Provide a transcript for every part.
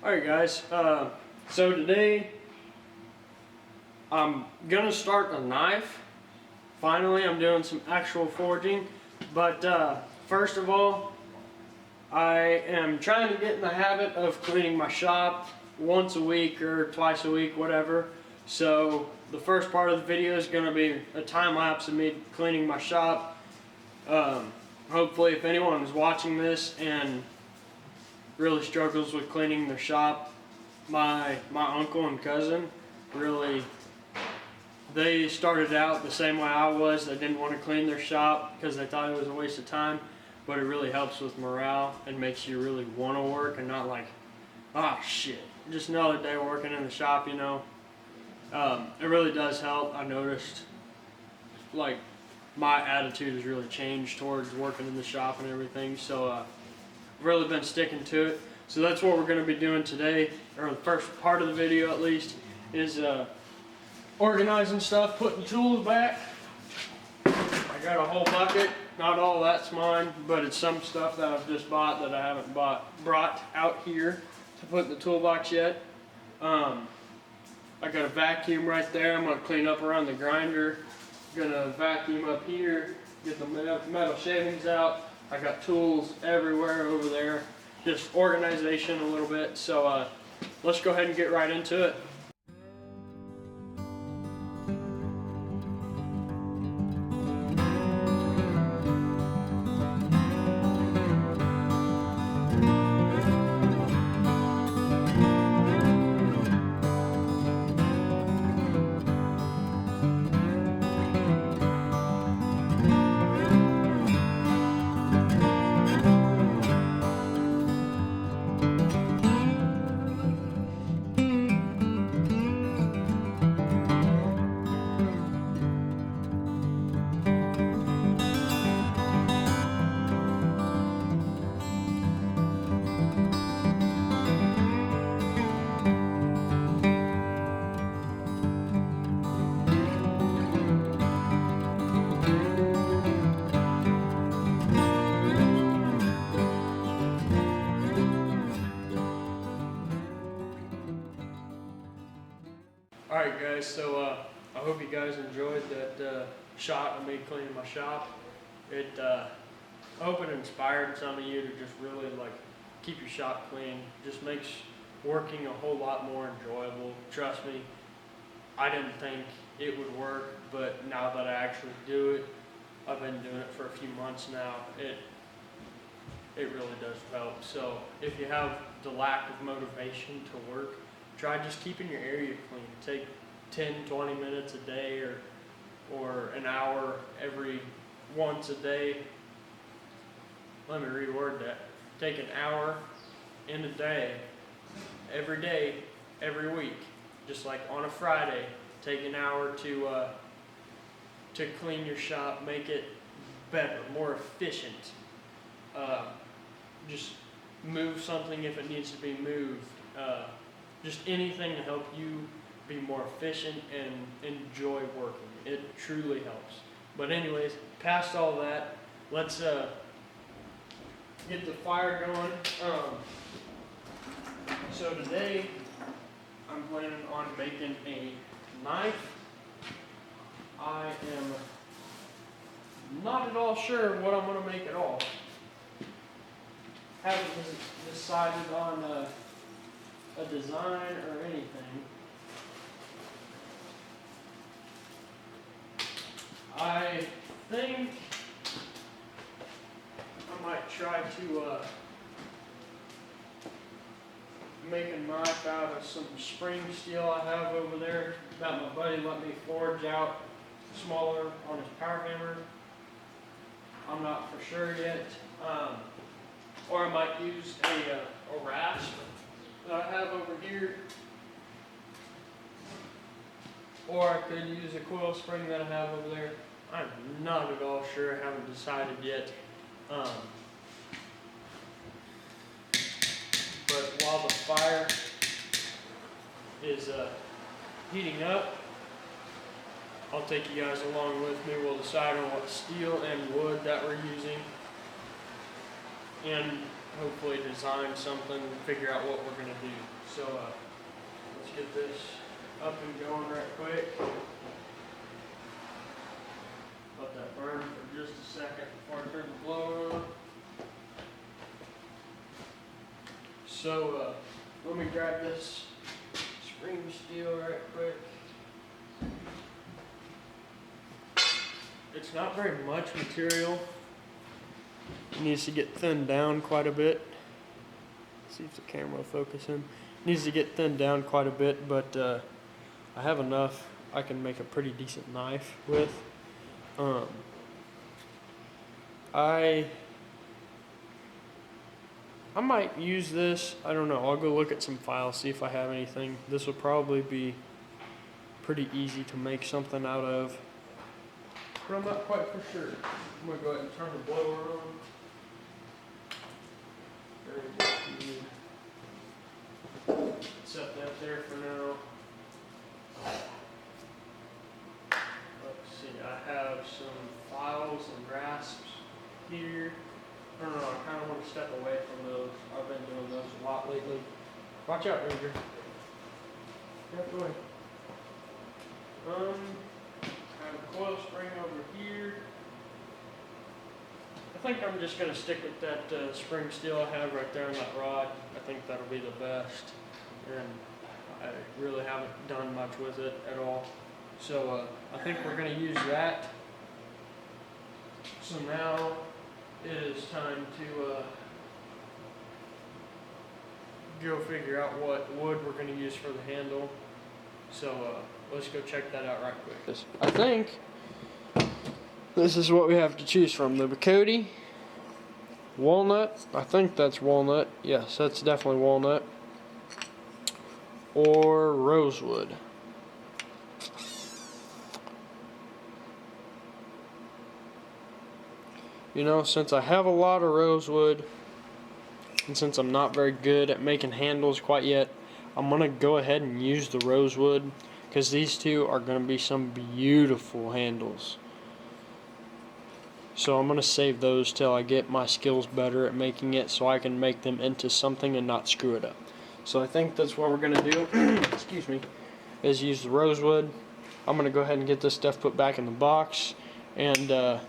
Alright guys, so today I'm gonna start a knife. Finally, I'm doing some actual forging, but first of all, I am trying to get in the habit of cleaning my shop once a week or twice a week, whatever. So the first part of the video is gonna be a time lapse of me cleaning my shop. Hopefully if anyone is watching this and really struggles with cleaning their shop, my uncle and cousin really, they started out the same way I was. They didn't want to clean their shop because they thought it was a waste of time, but it really helps with morale and makes you really want to work and not like, ah, shit, just another day working in the shop, you know. It really does help. I noticed like my attitude has really changed towards working in the shop and everything, so I've really been sticking to it. So that's what we're going to be doing today, or the first part of the video at least, is organizing stuff, putting tools back. I got a whole bucket. Not all that's mine, but it's some stuff that I've just bought that I haven't brought out here to put in the toolbox yet. I got a vacuum right there. I'm going to clean up around the grinder. Gonna vacuum up here, get the metal shavings out. I got tools everywhere over there. Just organization a little bit. So let's go ahead and get right into it. Alright guys, so I hope you guys enjoyed that shot of me cleaning my shop. I hope it inspired some of you to just really like keep your shop clean. Just makes working a whole lot more enjoyable. Trust me, I didn't think it would work, but now that I actually do it, I've been doing it for a few months now, it really does help. So if you have the lack of motivation to work, try just keeping your area clean. Take 10-20 minutes a day or an hour once a day. Let me reword that. Take an hour in a day, every week. Just like on a Friday, take an hour to clean your shop, make it better, more efficient. Just move something if it needs to be moved. Just anything to help you be more efficient and enjoy working. It truly helps. But anyways, past all that, let's get the fire going. So today, I'm planning on making a knife. I am not at all sure what I'm going to make at all. Haven't decided on a design or anything. I think I might try to make a knife out of some spring steel I have over there that my buddy let me forge out smaller on his power hammer. I'm not for sure yet. Or I might use a rasp that I have over here, or I could use a coil spring that I have over there. I'm not at all sure, I haven't decided yet. But while the fire is heating up, I'll take you guys along with me. We'll decide on what steel and wood that we're using. And hopefully design something and figure out what we're gonna do. So let's get this up and going right quick. Let that burn for just a second before I turn the blower on. So let me grab this screen steel right quick. It's not very much material. It needs to get thinned down quite a bit. Let's see if the camera will focus in. It needs to get thinned down quite a bit, but I have enough I can make a pretty decent knife with. I might use this. I don't know. I'll go look at some files, see if I have anything. This will probably be pretty easy to make something out of, but I'm not quite for sure. I'm gonna go ahead and turn the blower on. Set that there for now. Let's see, I have some files and rasps here. I don't know, I kind of want to step away from those. I've been doing those a lot lately. Watch out, Ranger. Step away. I have a coil spring over here. I think I'm just going to stick with that spring steel I have right there on that rod. I think that'll be the best. And I really haven't done much with it at all. So I think we're going to use that. So now it is time to go figure out what wood we're going to use for the handle. So let's go check that out right quick. I think this is what we have to choose from. The Bakodi, walnut, I think that's walnut. Yes, that's definitely walnut. Or rosewood. You know, since I have a lot of rosewood, and since I'm not very good at making handles quite yet, I'm going to go ahead and use the rosewood, because these two are going to be some beautiful handles. So I'm going to save those till I get my skills better at making it, so I can make them into something and not screw it up. So I think that's what we're going to do, excuse me, is use the rosewood. I'm going to go ahead and get this stuff put back in the box, and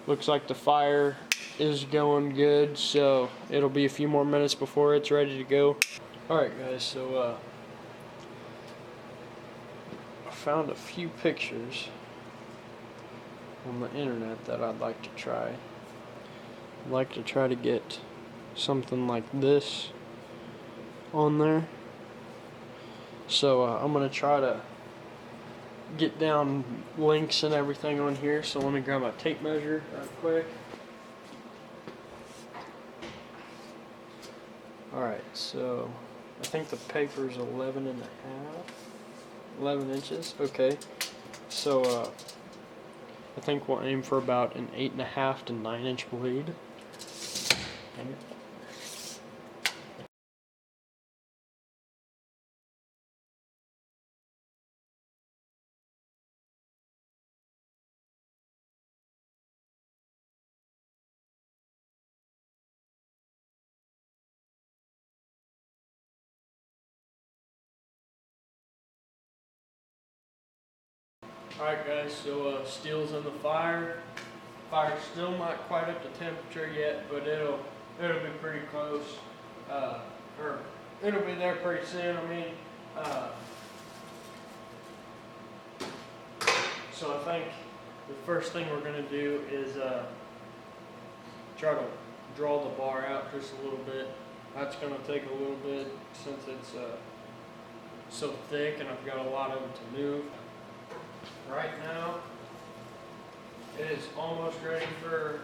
looks like the fire is going good, so it'll be a few more minutes before it's ready to go. Alright guys, so I found a few pictures on the internet that I'd like to try. I'd like to try to get something like this on there. So I'm going to try to get down links and everything on here. So let me grab my tape measure right quick. Alright, so I think the paper is 11 inches. Okay, so I think we'll aim for about an 8.5 to 9 inch blade. Alright guys, so steel's in the fire. Fire's still not quite up to temperature yet, but it'll be pretty close. Or it'll be there pretty soon. I mean, so I think the first thing we're gonna do is try to draw the bar out just a little bit. That's gonna take a little bit since it's so thick and I've got a lot of it to move. Right now, it is almost ready for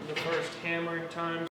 the first hammering time.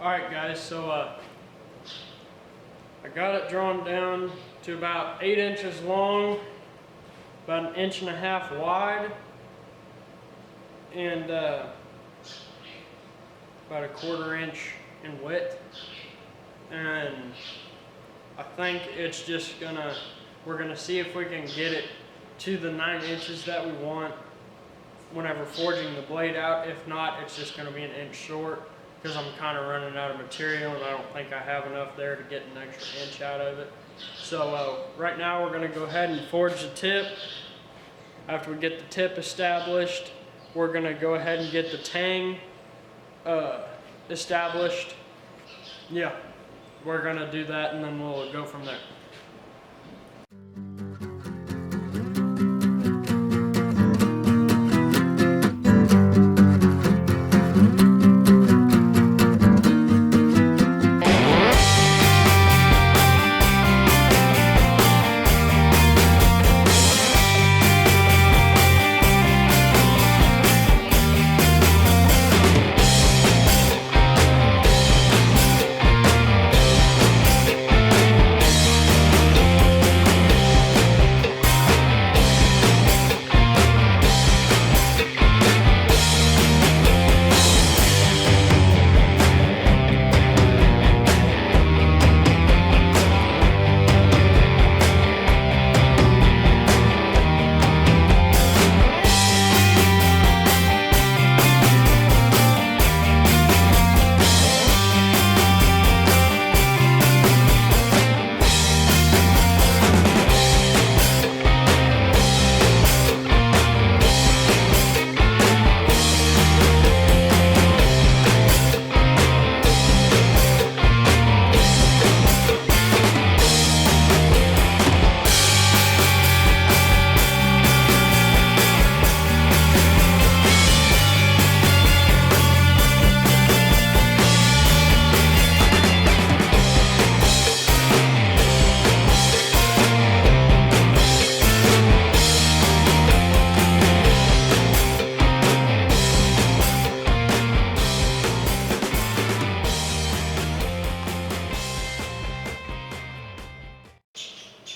Alright guys, so I got it drawn down to about 8 inches long, about 1.5 inches wide, and about 1/4 inch in width. And I think it's just we're gonna see if we can get it to the 9 inches that we want whenever forging the blade out. If not, it's just gonna be 1 inch short, because I'm kind of running out of material and I don't think I have enough there to get an extra inch out of it. So right now we're going to go ahead and forge the tip. After we get the tip established, we're going to go ahead and get the tang established. Yeah, we're going to do that and then we'll go from there.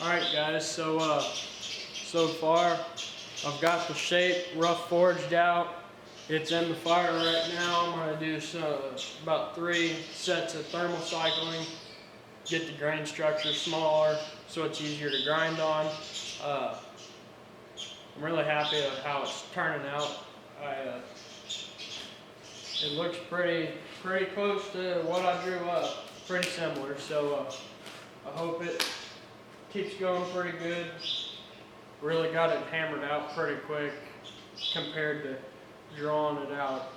Alright guys, so far I've got the shape rough forged out. It's in the fire right now. I'm going to do about 3 sets of thermal cycling, get the grain structure smaller so it's easier to grind on. I'm really happy with how it's turning out. It looks pretty close to what I drew up, pretty similar, so I hope it keeps going pretty good. Really got it hammered out pretty quick compared to drawing it out.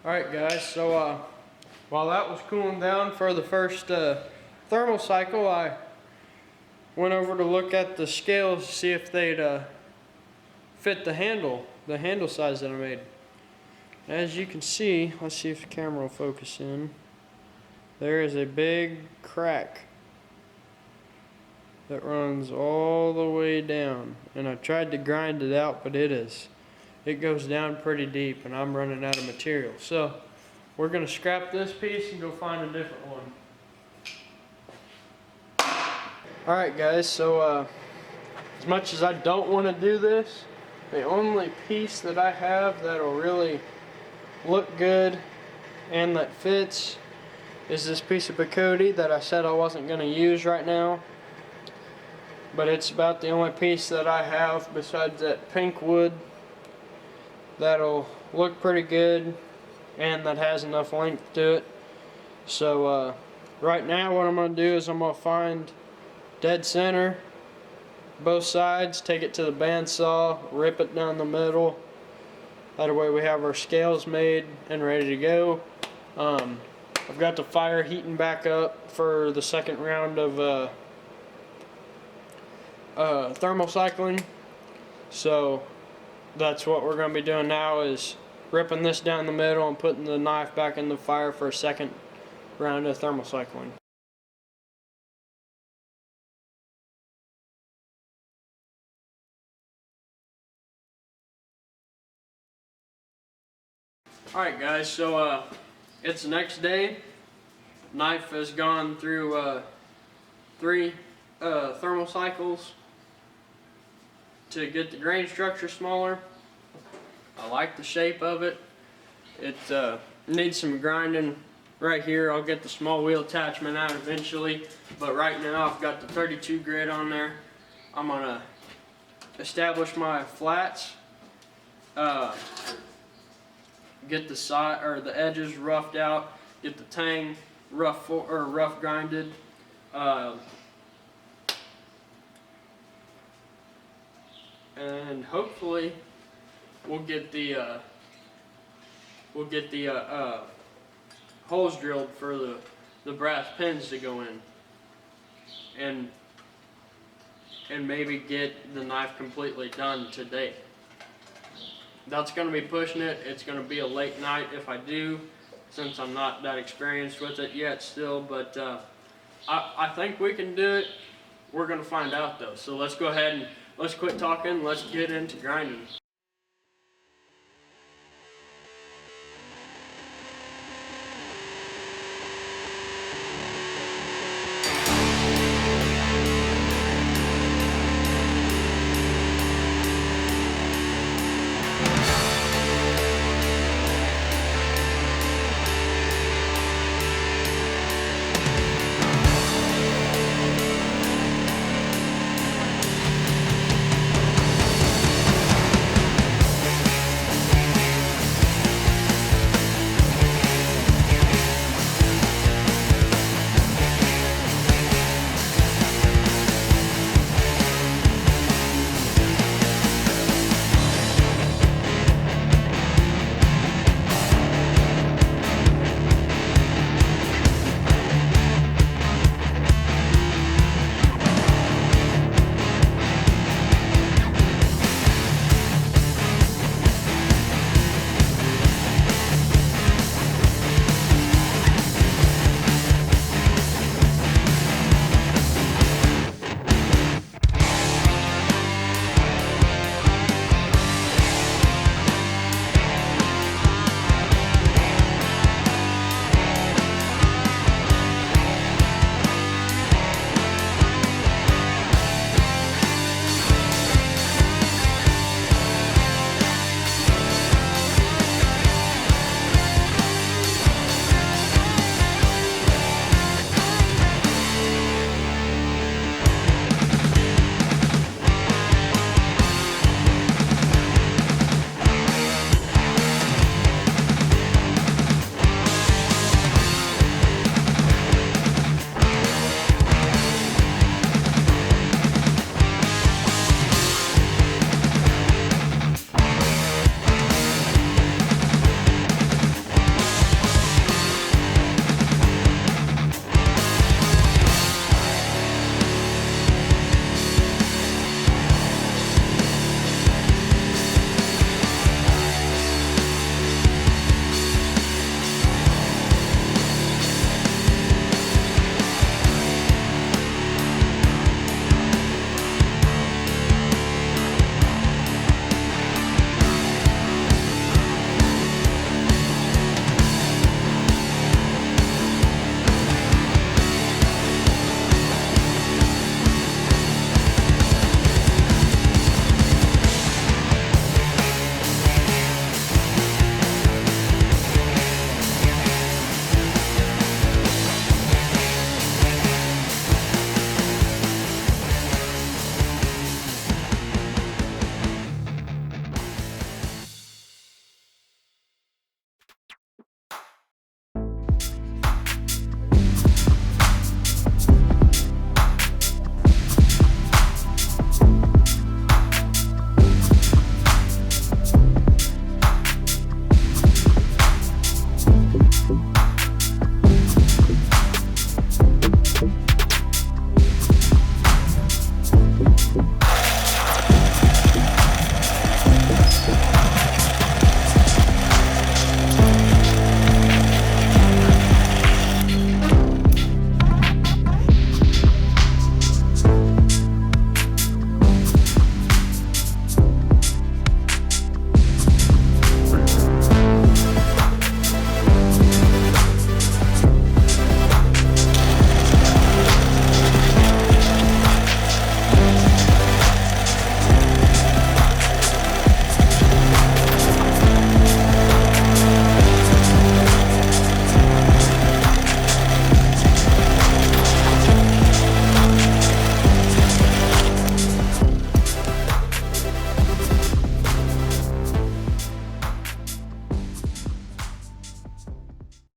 Alright guys, so while that was cooling down for the first thermal cycle, I went over to look at the scales to see if they'd fit the handle size that I made. As you can see, let's see if the camera will focus in. There is a big crack that runs all the way down, and I tried to grind it out, but it goes down pretty deep and I'm running out of material. So we're going to scrap this piece and go find a different one. Alright guys, so as much as I don't want to do this, the only piece that I have that'll really look good and that fits is this piece of Picote that I said I wasn't going to use right now. But it's about the only piece that I have besides that pink wood that'll look pretty good and that has enough length to it. So right now what I'm going to do is I'm going to find dead center both sides, take it to the bandsaw, rip it down the middle. That way we have our scales made and ready to go. I've got the fire heating back up for the second round of thermal cycling. So that's what we're going to be doing now, is ripping this down the middle and putting the knife back in the fire for a second round of thermocycling. Alright guys, so it's the next day. Knife has gone through 3 thermal cycles to get the grain structure smaller. I like the shape of it. It needs some grinding right here. I'll get the small wheel attachment out eventually, but right now I've got the 32 grit on there. I'm gonna establish my flats, get the side or the edges roughed out, get the tang rough grinded, and hopefully we'll get the holes drilled for the brass pins to go in, and maybe get the knife completely done today. That's going to be pushing it. It's going to be a late night if I do, since I'm not that experienced with it yet still, but I think we can do it. We're going to find out though. So let's go ahead and let's quit talking. Let's get into grinding.